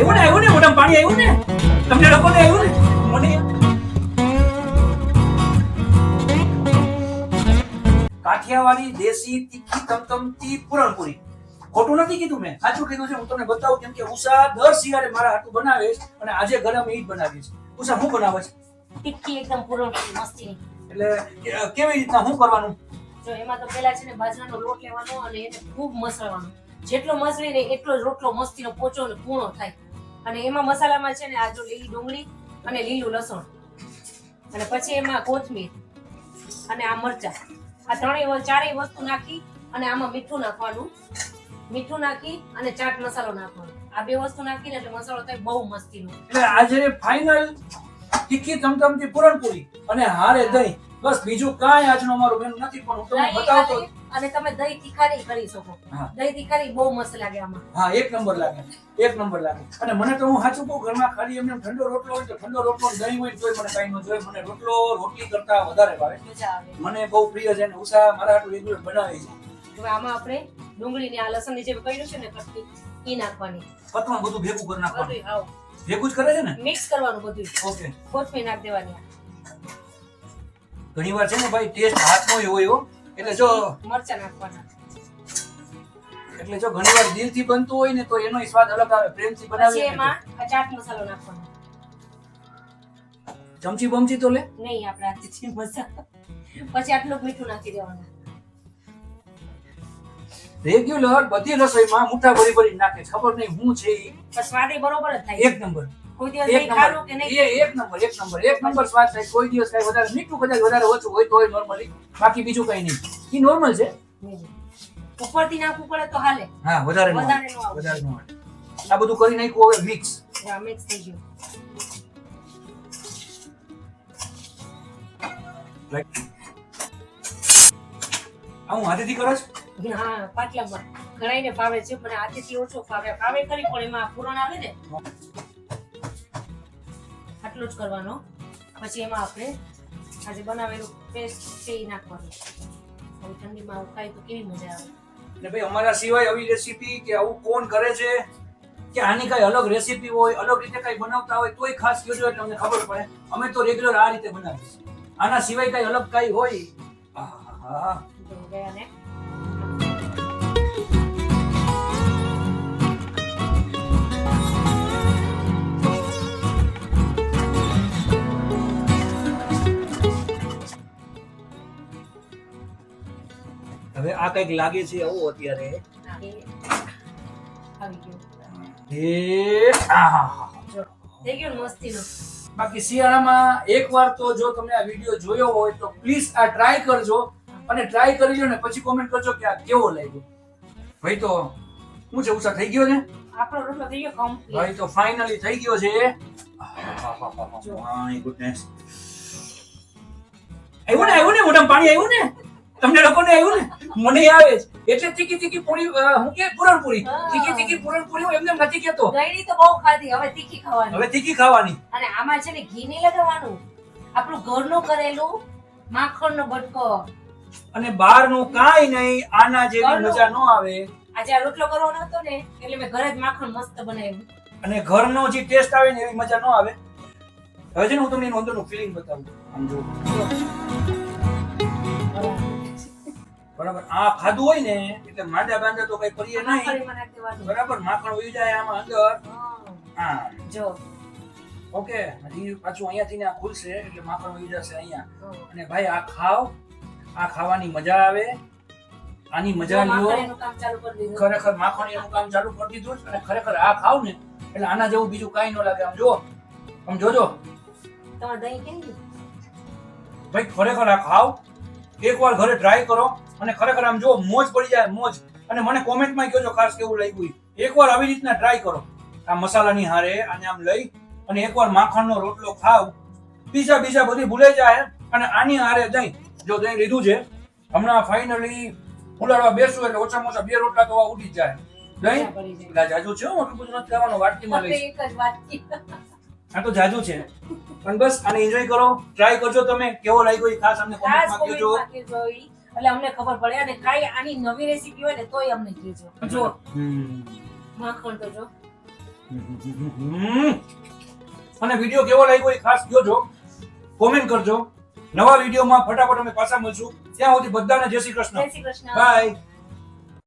આવ્યું ને મોઢામાં પાણી આવ્યું ને તમને લોકોને આવ્યું ને મને કાઠિયાવાડી દેશી તીખી તમતમતી પૂરણપૂરી ખોટું નથી કીધું મેં સાચું કીધું છે. હું તમને બતાવું કેમ કે ઉષા દર શિયાળે મારા હાટું બનાવે છે અને આજે ઘરે અમે ઈ જ બનાવીએ છીએ. ઉષા શું બનાવે છે? તીખી એકદમ પૂરણપૂરી મસ્તી. એટલે કેવી રીતના શું કરવાનું? જો એમાં તો પેલા છે ને બાજરાનો લોટ લેવાનો અને એને ખૂબ મસળવાનો. જેટલો મસળી ને એટલો જ રોટલો મસ્તીનો પોચો ને કૂણો થાય. અને એમાં મસાલામાં છે ને આ જો લીલી ડુંગળી અને લીલું લસણ અને પછી એમાં કોથમીર અને આ મરચા, આ ચારેય વસ્તુ નાખી અને આમાં મીઠું નાખવાનું. મીઠું નાખી અને ચાટ મસાલો નાખવાનો. આ બે વસ્તુ નાખીને એટલે મસાલો થાય બહુ મસ્તીનો. એટલે આજે ફાઇનલ તીખી તમતમતી પૂરણપૂરી અને હારે દહીં, બસ બીજું કાંઈ આજનો અમારો મેનુ નથી. પણ હું તમને બતાવતો અને તમે દહીં તીખારી કરી શકો. દહીં તીખારી બહુ મસ્ત લાગે આમાં. હા, એક નંબર લાગે, એક નંબર લાગે. અને મને તો હું સાચું કહું, ઘરમાં ખાલી એમને ઠંડો રોટલો હોય તો ઠંડો રોટલો દહીં હોય તોય મને કાંઈ ન જોઈએ. મને રોટલો રોટલી કરતા વધારે ભાવે. મને બહુ પ્રિય છે અને ઉષા મારા હાટુ રેગ્યુલર બનાવે છે. હવે આમાં આપણે ડુંગળી ને આ લસણ ની જે કર્યું છે ને કટકી ઈ નાખવાની. પતમાં બધું ભેગું કરી નાખવાનું. બધું આવ ભેગું જ કરે છે ને? મિક્સ કરવાનું બધું. ઓકે. કોથમીર નાખ દેવાની. ઘણીવાર છે ને ભાઈ ટેસ્ટ હાથનો હોય એવો, એટલે જો મરચા નાખવાના. એટલે જો ઘણીવાર દિલથી બનતું હોય ને તો એનો સ્વાદ અલગ આવે. પ્રેમથી બનાવીએ પછી એમાં આ ચાટ મસાલો નાખવાનો. ચમચી બમચી તો લે નહીં, આપણે હાથથી મસાલો. પછી આટલું મીઠું નાખી દેવાનું. રેગ્યુલર બધી રસોઈમાં મુઠ્ઠા ભરી ભરી નાખે, ખબર નહીં હું છે ઈ. પણ સ્વાદ બરોબર જ થાય. એક નંબર, કોઈ દિવસ નહીં ખારું કે નહીં. એક નંબર સ્વાદ થાય. કોઈ દિવસ કઈ વધારે મીઠું કદાચ વધારે ઓછું હોય તો નોર્મલી, બાકી બીજું કઈ નહીં. ઈ નોર્મલ છે. ઉપરથી નાખવું પડે તો હાલે. હા, વધારે નો આવે. આ બધું કરી નાખ્યું હવે મિક્સ. હા, મિક્સ થઈ ગયું. હું હાથેથી કરો છો? હા, પાટલામાં ઘણાઈને ફાવે છે પણ હાથેથી ઓછો ફાવે. ફાવે કરી પણ એમાં પૂરણ આવે ને આટલું જ કરવાનો. પછી એમાં આપણે આજે બનાવેલું પેસ્ટ છે એ નાખવાનું. હવે ઠંડીમાં આવું ખાય તો કેવી મજા આવે. ને ભાઈ અમારા સિવાય આવી રેસીપી કે આવું કોણ કરે છે કે આની કઈ અલગ રેસીપી હોય, અલગ રીતે કઈ બનાવતા હોય તોય ખાસ કહેજો એટલે અમને ખબર પડે. અમે તો રેગ્યુલર આ રીતે બનાવીએ. આના સિવાય કઈ અલગ કઈ હોય? આહા, જો ગયા ને. હવે આ કઈક લાગે છે આવું અત્યારે. આવી ગયું. થઈ ગયું મસ્તીનું. બાકી શિયાળામાં એકવાર તો જો તમે આ વિડીયો જોયો હોય તો પ્લીઝ આ ટ્રાય કરજો અને ટ્રાય કરી લો ને પછી કોમેન્ટ કરજો કે આ કેવો લાગ્યો. ભાઈ તો શું છે, ઉષા થઈ ગયો છે આપણો રોટલો થઈ ગયો કમ્પ્લીટ. ભાઈ તો ફાઇનલી થઈ ગયો છે. My goodness. આવ્યું ને મોઢામાં પાણી આવ્યું ને તમને લોકોને આવ્યું ને? મને આવે છે. એટલે તીખી તીખી પૂરી, હું કે પૂરણપૂરી, તીખી તીખી પૂરણપૂરી હું એમને નથી કેતો. ગઈડી તો બહુ ખાધી, હવે તીખી ખાવાની. હવે તીખી ખાવાની. અને આમાં છે ને ઘી નહીં લગાવવાનું. આપણું ઘરનું કરેલું માખણનો બટકો. અને બહારનું કાઈ નહીં, આના જેવી મજા ન આવે. આજે આ રોટલો કરવાનો હતો ને એટલે મેં ઘરે જ માખણ મસ્ત બનાવ્યું. અને ઘરનો જે ટેસ્ટ આવે ને એવી મજા ન આવે. હવે છે ને હું તમને એનું અંદરનું ફીલિંગ બતાવું. આમ જો બરાબર, આ ખાધું હોય ને એટલે માંડા બાંધા તો કઈ કરીએ નહીં. બરાબર, માખણ ઉઈ જાય આમાં અંદર. હા, જો ઓકે. હજી પાછું અહીંયાથી ને આ ખુલશે એટલે માખણ ઉઈ જશે અહીંયા. અને ભાઈ આ ખાવ, આ ખાવાની મજા આવે. આની મજા લ્યો. ખરેખર માખણ એનું કામ ચાલુ કરી દીધું. અને ખરેખર આ ખાવ ને એટલે આના જેવું બીજું કાઈ ન લાગે. આમ જો, આમ જોજો. તમારે દહીં કેમ? ભાઈ ખરેખર આ ખાવ, એકવાર ઘરે ટ્રાય કરો અને ખરેખર આમ જો મોજ પડી જાય, મોજ. અને મને કોમેન્ટમાં કહેજો ખાસ કેવું લાગ્યું. એકવાર આવી રીતના ટ્રાય કરો આ મસાલાની હારે આને આમ લઈ અને એકવાર માખણનો રોટલો ખાવ, બીજા બધી ભૂલાઈ જાય. અને આની હારે દહીં, જો દહીં લીધું છે હમણાં ફાઇનલી ઉલાડવા બેસું એટલે ઓછામાં ઓછા 2 રોટલા તો ઉડી જ જાય. દહીં જાજુ છે, મોટું બધું નથી ખાવાનું, વાટકીમાં લઈશ. આ તો જાજુ છે પણ બસ આને એન્જોય કરો, ટ્રાય કરજો. તમે કેવો લાગ્યો એ ખાસ અમને કોમેન્ટમાં કહેજો. એટલે અમને ખબર પડે. અને કાઈ આની નવી રેસીપી હોય ને તોય અમને કહેજો. જો માખણ તો જો અને વિડીયો કેવો લાગ્યો એ ખાસ કહેજો, કોમેન્ટ કરજો. નવા વિડીયોમાં ફટાફટ અમે પાછા મળશું. ત્યાં સુધી બધાને જય શ્રી કૃષ્ણ. જય શ્રી કૃષ્ણ. બાય.